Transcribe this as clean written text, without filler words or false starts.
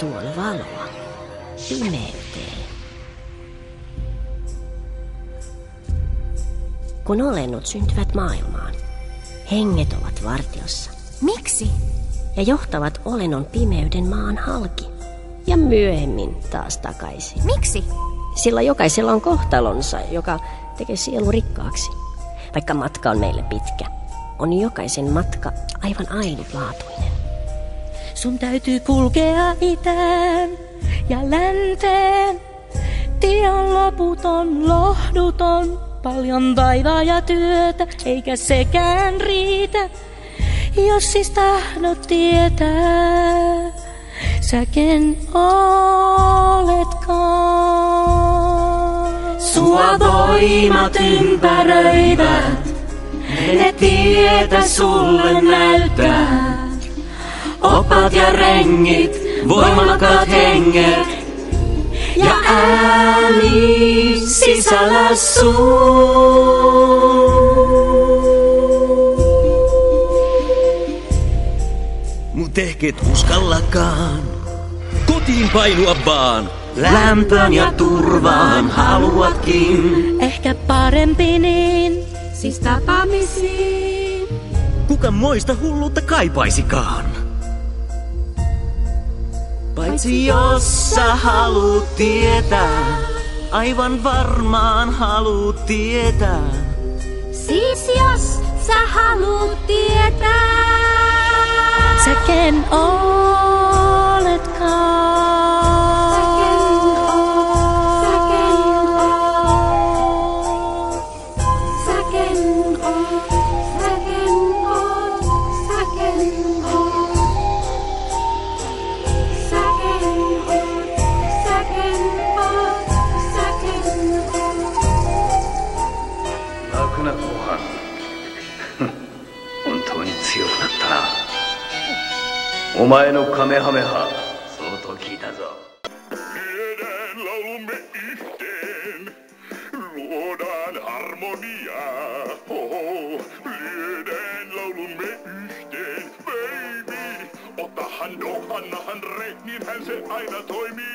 tuon valoa pimeyteen. Kun olennot syntyvät maailmaan, henget ovat vartiossa. Miksi? Ja johtavat olennon pimeyden maan halki. Ja myöhemmin taas takaisin. Miksi? Sillä jokaisella on kohtalonsa, joka tekee sielu rikkaaksi. Vaikka matka on meille pitkä, on jokaisen matka aivan ainutlaatuinen. Sun täytyy kulkea itään ja länteen. Tie on loputon, lohduton, paljon vaivaa ja työtä, eikä sekään riitä. Jos siis tahdot tietää, sä ken oletkaan. Sua voimat ympäröivät, ne tietä sulle näyttää. Opat ja rengit, voimakkaat henget ja ääni sisällä sun. Mut ehkä et uskallakaan kotiin painua vaan. Lämpön ja turvaan haluatkin. Ehkä parempi niin, Siis tapaamisiin. Kuka moista hulluutta kaipaisikaan? Paitsi jos sä haluut tietää, aivan varmaan haluut tietää. Siis jos sä haluut tietää. sä ken oletkaan. Omae no kamehameha, soto kiitazo. Lyödään laulumme yhteen, luodaan harmoniaa. Hoho, lyödään laulumme yhteen, baby. Otahan do, annahan re, niinhän se aina toimii.